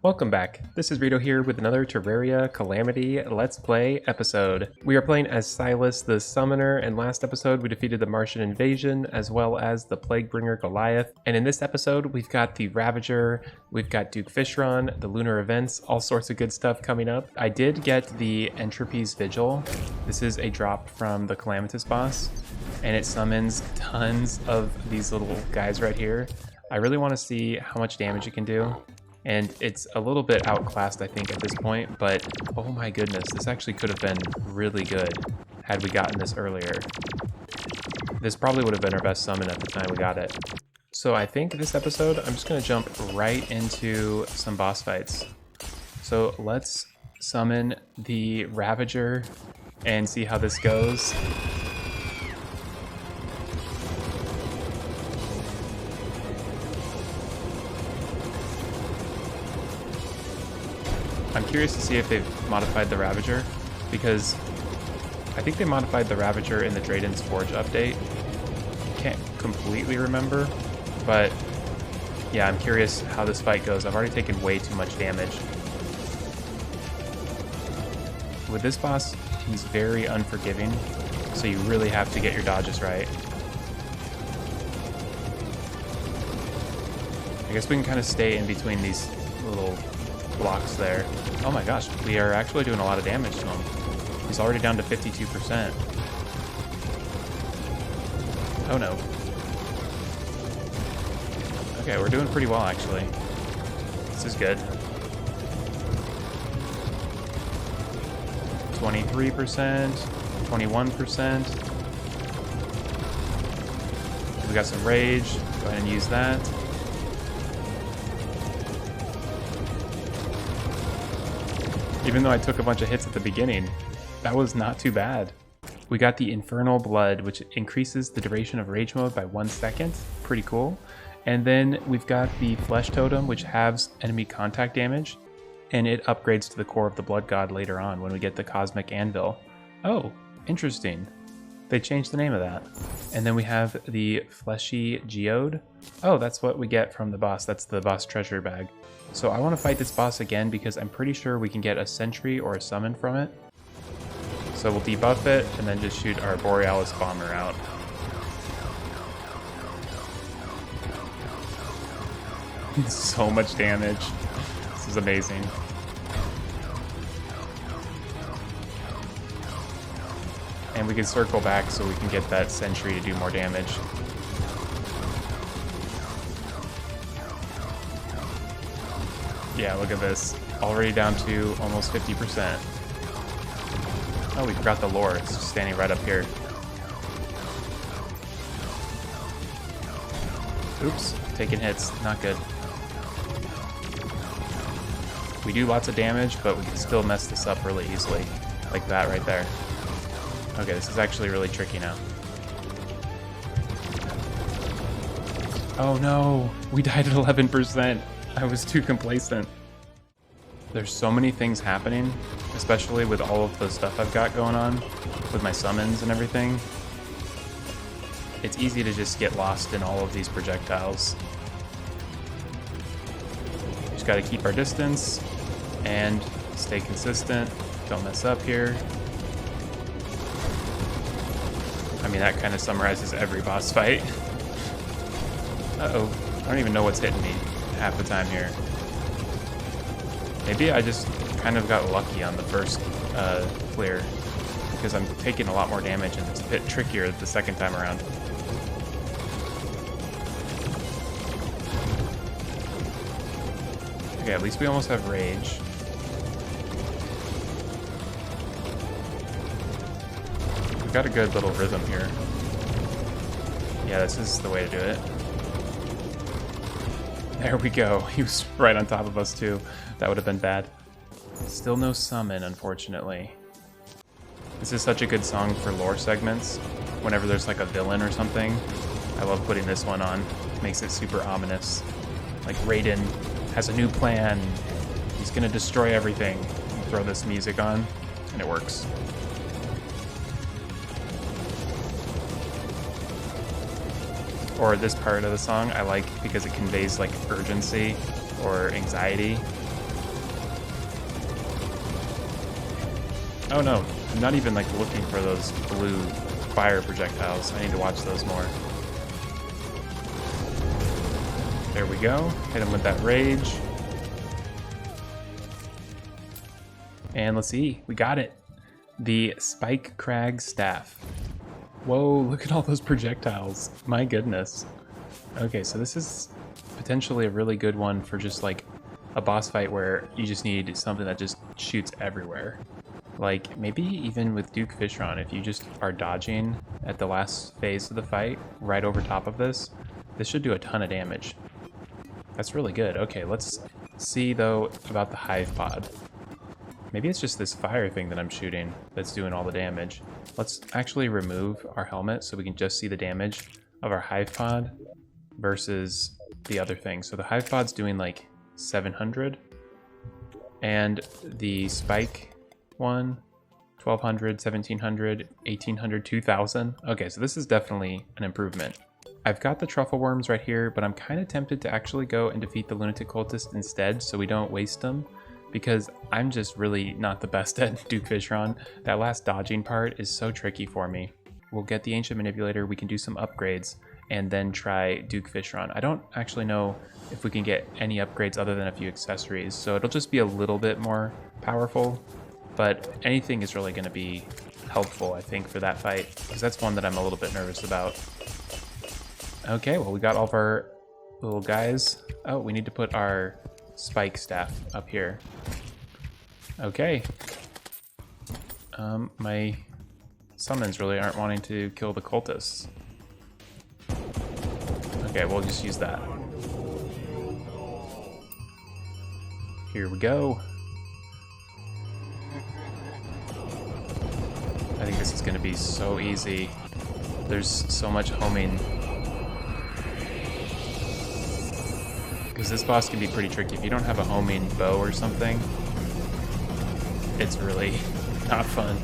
Welcome back. This is Rito here with another Terraria Calamity Let's Play episode. We are playing as Silas the Summoner, and last episode we defeated the Martian invasion as well as the Plaguebringer Goliath. And in this episode we've got the Ravager, we've got Duke Fishron, the lunar events, all sorts of good stuff coming up. I did get the Entropy's Vigil. This is a drop from the Calamitas boss, and it summons tons of these little guys right here. I really want to see how much damage it can do. And it's a little bit outclassed, I think, at this point, but oh my goodness, this actually could have been really good had we gotten this earlier. This probably would have been our best summon at the time we got it. So I think this episode, I'm just going to jump right into some boss fights. So let's summon the Ravager and see how this goes. I'm curious to see if they've modified the Ravager, because I think they modified the Ravager in the Draedon's Forge update. Can't completely remember, but yeah, I'm curious how this fight goes. I've already taken way too much damage. With this boss, he's very unforgiving, so you really have to get your dodges right. I guess we can kind of stay in between these little blocks there. Oh my gosh, we are actually doing a lot of damage to him. He's already down to 52%. Oh no. Okay, we're doing pretty well actually. This is good. 23%, 21%. We got some rage. Go ahead and use that. Even though I took a bunch of hits at the beginning, that was not too bad. We got the Infernal Blood, which increases the duration of rage mode by 1 second. Pretty cool. And then we've got the Flesh Totem, which halves enemy contact damage, and it upgrades to the core of the Blood God later on when we get the Cosmic Anvil. Oh, interesting. They changed the name of that. And then we have the Fleshy Geode. Oh, that's what we get from the boss. That's the boss treasure bag. So I want to fight this boss again because I'm pretty sure we can get a sentry or a summon from it. So we'll debuff it and then just shoot our Borealis Bomber out. So much damage. This is amazing. And we can circle back so we can get that sentry to do more damage. Yeah, look at this. Already down to almost 50%. Oh, we forgot the lore. It's just standing right up here. Oops, taking hits. Not good. We do lots of damage, but we can still mess this up really easily. Like that right there. Okay, this is actually really tricky now. Oh no, we died at 11%. I was too complacent. There's so many things happening, especially with all of the stuff I've got going on, with my summons and everything. It's easy to just get lost in all of these projectiles. Just gotta keep our distance and stay consistent. Don't mess up here. I mean, that kind of summarizes every boss fight. Uh-oh, I don't even know what's hitting me half the time here. Maybe I just kind of got lucky on the first clear, because I'm taking a lot more damage and it's a bit trickier the second time around. Okay, at least we almost have rage. We've got a good little rhythm here. Yeah, this is the way to do it. There we go. He was right on top of us too. That would have been bad. Still no summon, unfortunately. This is such a good song for lore segments. Whenever there's like a villain or something, I love putting this one on. It makes it super ominous. Like Raiden has a new plan. He's gonna destroy everything. Throw this music on, and it works. Or this part of the song I like because it conveys like urgency or anxiety. Oh no, I'm not even like looking for those blue fire projectiles. I need to watch those more. There we go. Hit him with that rage. And let's see, we got it. The Spike Crag Staff. Whoa, look at all those projectiles. My goodness. Okay, so this is potentially a really good one for just like a boss fight where you just need something that just shoots everywhere. Like maybe even with Duke Fishron, if you just are dodging at the last phase of the fight right over top of this should do a ton of damage. That's really good. Okay, let's see though about the Hive Pod. Maybe it's just this fire thing that I'm shooting that's doing all the damage. Let's actually remove our helmet so we can just see the damage of our Hive Pod versus the other thing. So the Hive Pod's doing like 700, and the Spike one, 1200, 1700, 1800, 2000. Okay, so this is definitely an improvement. I've got the truffle worms right here, but I'm kind of tempted to actually go and defeat the Lunatic Cultists instead so we don't waste them, because I'm just really not the best at Duke Fishron. That last dodging part is so tricky for me. We'll get the Ancient Manipulator, we can do some upgrades, and then try Duke Fishron. I don't actually know if we can get any upgrades other than a few accessories, so it'll just be a little bit more powerful, but anything is really going to be helpful, I think, for that fight, because that's one that I'm a little bit nervous about. Okay, well, we got all of our little guys. Oh, we need to put our Spike Staff up here. Okay. My summons really aren't wanting to kill the cultists. Okay, we'll just use that. Here we go. I think this is going to be so easy. There's so much homing. Because this boss can be pretty tricky. If you don't have a homing bow or something, it's really not fun.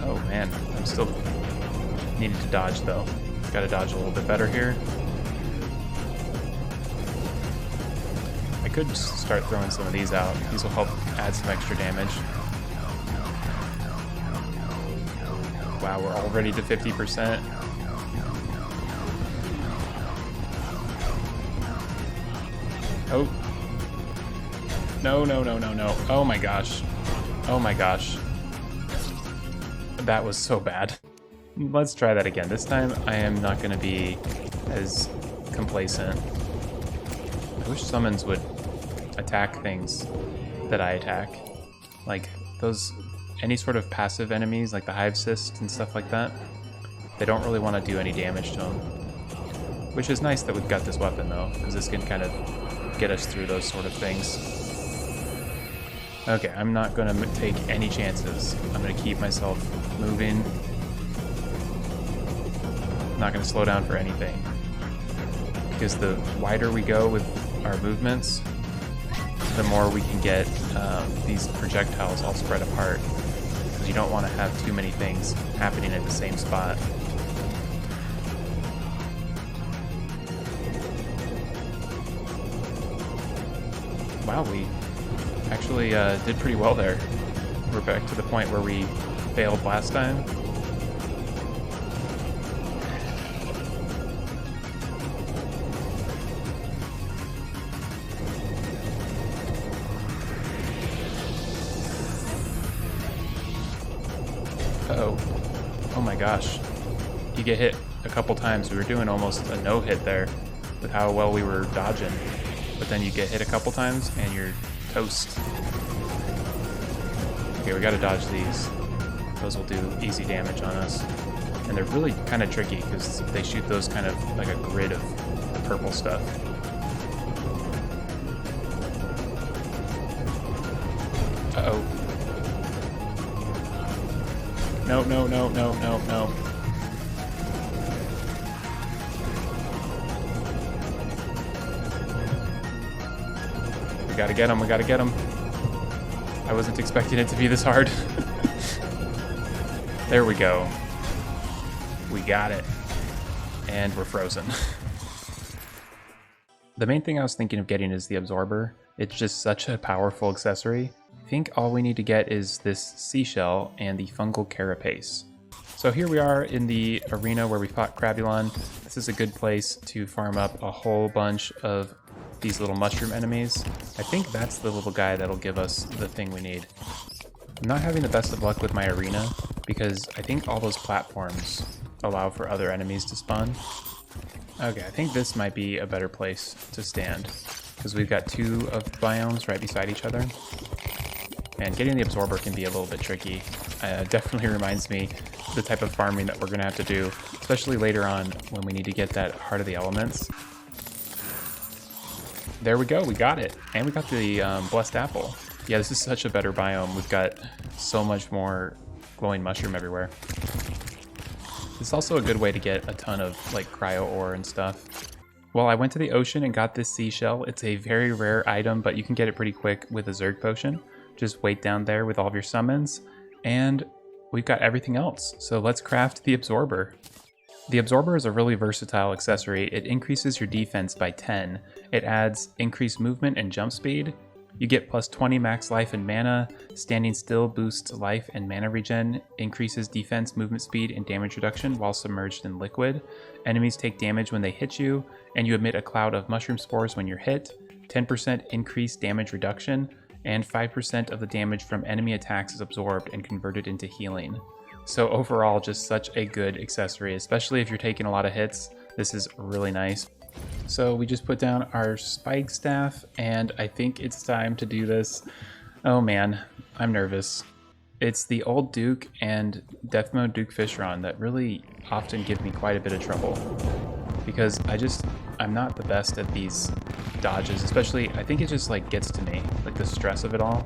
Oh man, I'm still needing to dodge though. Gotta dodge a little bit better here. I could just start throwing some of these out. These will help add some extra damage. Wow, we're already to 50%. Oh. No, no, no, no, no. Oh my gosh. Oh my gosh. That was so bad. Let's try that again. This time I am not going to be as complacent. I wish summons would attack things that I attack. Like those, any sort of passive enemies like the Hive Cyst and stuff like that. They don't really want to do any damage to them. Which is nice that we've got this weapon though, because this can kind of get us through those sort of things. Okay, I'm not going to take any chances. I'm going to keep myself moving. I'm not going to slow down for anything. Because the wider we go with our movements, the more we can get these projectiles all spread apart. Because you don't want to have too many things happening at the same spot. Wow, we actually did pretty well there. We're back to the point where we failed last time. Uh-oh. Oh my gosh. You get hit a couple times. We were doing almost a no-hit there with how well we were dodging. But then you get hit a couple times and you're toast. Okay, we gotta dodge these. Those will do easy damage on us. And they're really kind of tricky because they shoot those kind of like a grid of the purple stuff. Uh-oh. No, no, no, no, no, no. We gotta get him, we gotta get him. I wasn't expecting it to be this hard. There we go. We got it. And we're frozen. The main thing I was thinking of getting is the absorber. It's just such a powerful accessory. think all we need to get is this seashell and the fungal carapace. So here we are in the arena where we fought Crabulon. This is a good place to farm up a whole bunch of these little mushroom enemies. I think that's the little guy that'll give us the thing we need. I'm not having the best of luck with my arena because I think all those platforms allow for other enemies to spawn. Okay, I think this might be a better place to stand because we've got two of the biomes right beside each other. And getting the absorber can be a little bit tricky. Definitely reminds me the type of farming that we're going to have to do, especially later on when we need to get that Heart of the Elements. There we go, we got it. And we got the Blessed Apple. Yeah, this is such a better biome. We've got so much more glowing mushroom everywhere. This is also a good way to get a ton of like cryo ore and stuff. Well, I went to the ocean and got this seashell. It's a very rare item, but you can get it pretty quick with a Zerg potion. Just wait down there with all of your summons, and we've got everything else. So let's craft the absorber. The absorber is a really versatile accessory. It increases your defense by 10. It adds increased movement and jump speed. You get plus 20 max life and mana. Standing still boosts life and mana regen, increases defense, movement speed, and damage reduction while submerged in liquid. Enemies take damage when they hit you, and you emit a cloud of mushroom spores when you're hit. 10% increased damage reduction, and 5% of the damage from enemy attacks is absorbed and converted into healing. So overall, just such a good accessory, especially if you're taking a lot of hits. This is really nice. So we just put down our spike staff, and I think it's time to do this. Oh man, I'm nervous. It's the old Duke and Death Mode Duke Fishron that really often give me quite a bit of trouble. Because I'm not the best at these dodges, especially, I think it just like gets to me, like the stress of it all.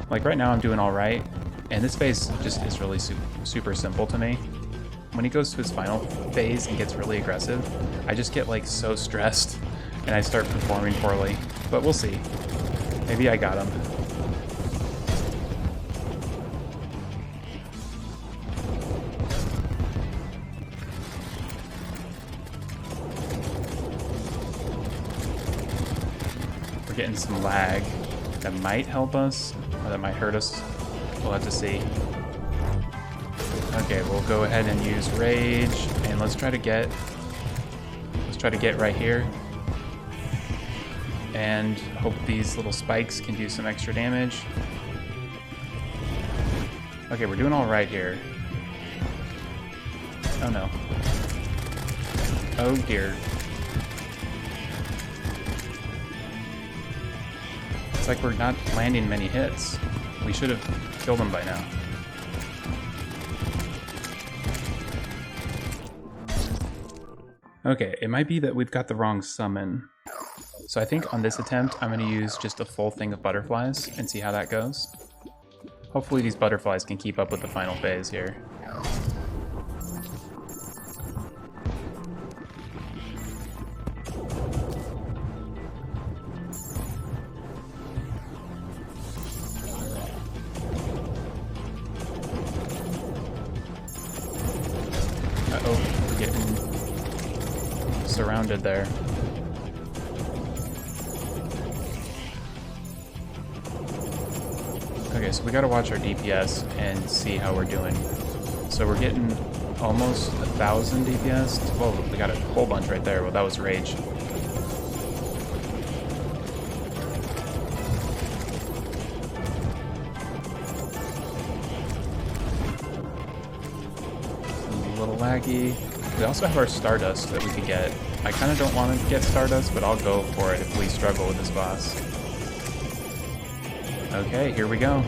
Like right now I'm doing all right, and this phase just is really super simple to me. When he goes to his final phase and gets really aggressive, I just get like so stressed and I start performing poorly, but we'll see. Maybe I got him. Getting some lag that might help us or that might hurt us. We'll have to see. Okay, we'll go ahead and use rage, and let's try to get right here and hope these little spikes can do some extra damage. Okay, we're doing all right here. Oh no. Oh dear. It's like we're not landing many hits. We should have killed him by now. Okay, it might be that we've got the wrong summon. So I think on this attempt, I'm going to use just a full thing of butterflies and see how that goes. Hopefully these butterflies can keep up with the final phase here. Uh-oh, we're getting surrounded there. Okay, so we gotta watch our DPS and see how we're doing. So we're getting almost 1,000 DPS. Whoa, we got a whole bunch right there. Well, that was rage. A little laggy. We also have our Stardust that we could get. I kind of don't want to get Stardust, but I'll go for it if we struggle with this boss. Okay, here we go.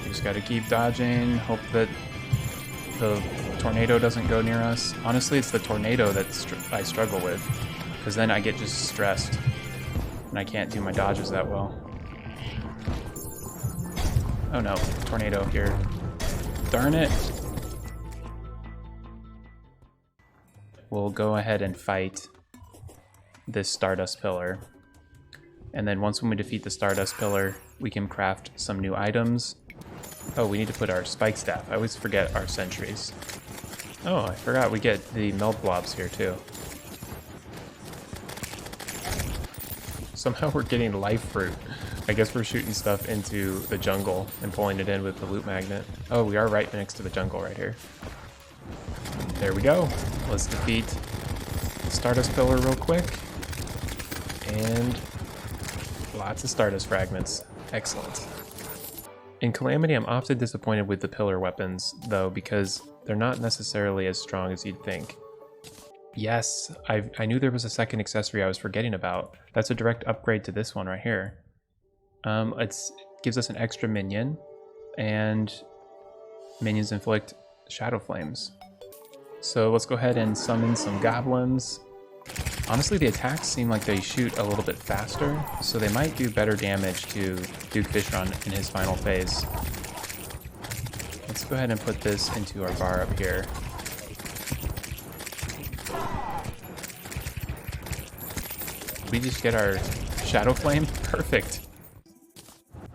We just gotta keep dodging, hope that the tornado doesn't go near us. Honestly, it's the tornado that I struggle with, because then I get just stressed, and I can't do my dodges that well. Oh no, tornado here. Darn it! We'll go ahead and fight this Stardust Pillar. And then once when we defeat the Stardust Pillar, we can craft some new items. Oh, we need to put our Spike Staff. I always forget our sentries. Oh, I forgot we get the meld blobs here too. Somehow we're getting life fruit. I guess we're shooting stuff into the jungle and pulling it in with the loot magnet. Oh, we are right next to the jungle right here. There we go. Let's defeat the Stardust Pillar real quick. And lots of Stardust fragments. Excellent. In Calamity, I'm often disappointed with the pillar weapons, though, because they're not necessarily as strong as you'd think. Yes, I knew there was a second accessory I was forgetting about. That's a direct upgrade to this one right here. It gives us an extra minion, and minions inflict shadow flames. So let's go ahead and summon some goblins. Honestly, the attacks seem like they shoot a little bit faster, so they might do better damage to Duke Fishron in his final phase. Let's go ahead and put this into our bar up here. We just get our Shadow Flame? Perfect.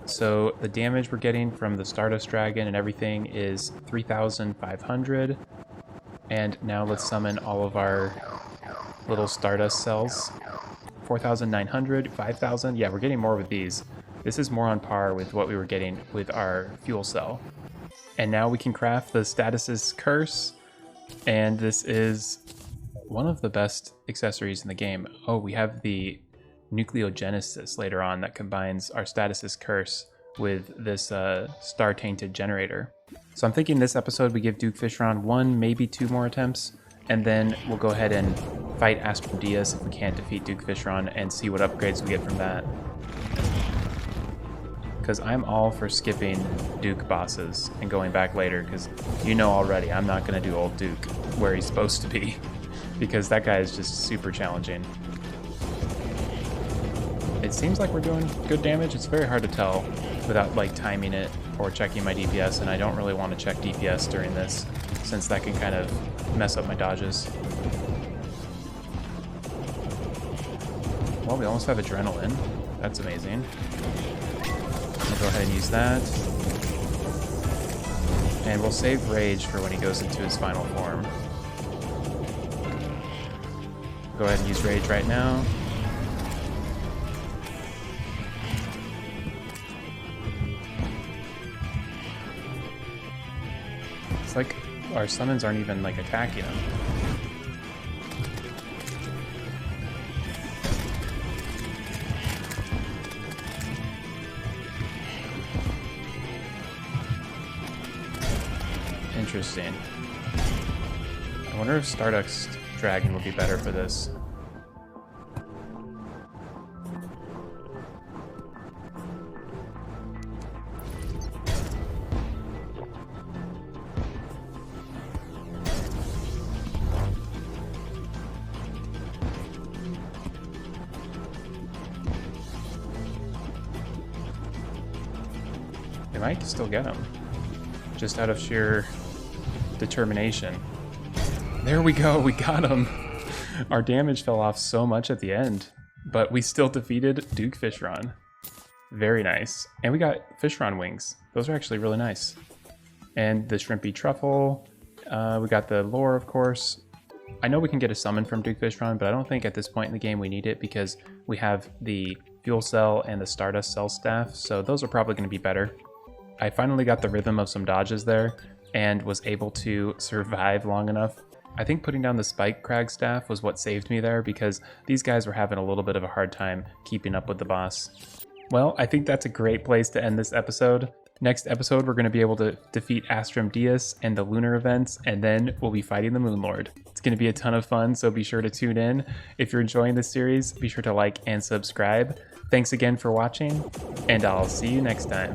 So the damage we're getting from the Stardust Dragon and everything is 3,500. And now let's summon all of our little Stardust cells. 4,900, 5,000. Yeah, we're getting more with these. This is more on par with what we were getting with our fuel cell. And now we can craft the Status's Curse. And this is one of the best accessories in the game. Oh, we have the Nucleogenesis later on that combines our Status's Curse with this star-tainted generator. So I'm thinking this episode we give Duke Fishron 1, maybe 2 more attempts, and then we'll go ahead and fight Astrum Dias if we can't defeat Duke Fishron and see what upgrades we get from that. Because I'm all for skipping Duke bosses and going back later, because you know already I'm not going to do old Duke where he's supposed to be, because that guy is just super challenging. It seems like we're doing good damage. It's very hard to tell without like timing it or checking my DPS, and I don't really want to check DPS during this since that can kind of mess up my dodges. Well, we almost have Adrenaline. That's amazing. I'll go ahead and use that. And we'll save Rage for when he goes into his final form. Go ahead and use Rage right now. It's like our summons aren't even like attacking him. Interesting. I wonder if Stardust Dragon would be better for this. They might still get him, just out of sheer determination. There we go, we got him. Our damage fell off so much at the end, but we still defeated Duke Fishron. Very nice. And we got Fishron wings. Those are actually really nice. And the Shrimpy Truffle. We got the lore, of course. I know we can get a summon from Duke Fishron, but I don't think at this point in the game we need it because we have the Fuel Cell and the Stardust Cell staff, so those are probably going to be better. I finally got the rhythm of some dodges there and was able to survive long enough. I think putting down the Spike Crag staff was what saved me there because these guys were having a little bit of a hard time keeping up with the boss. Well, I think that's a great place to end this episode. Next episode, we're going to be able to defeat Astrum Dias and the lunar events, and then we'll be fighting the Moon Lord. It's going to be a ton of fun, so be sure to tune in. If you're enjoying this series, be sure to like and subscribe. Thanks again for watching, and I'll see you next time.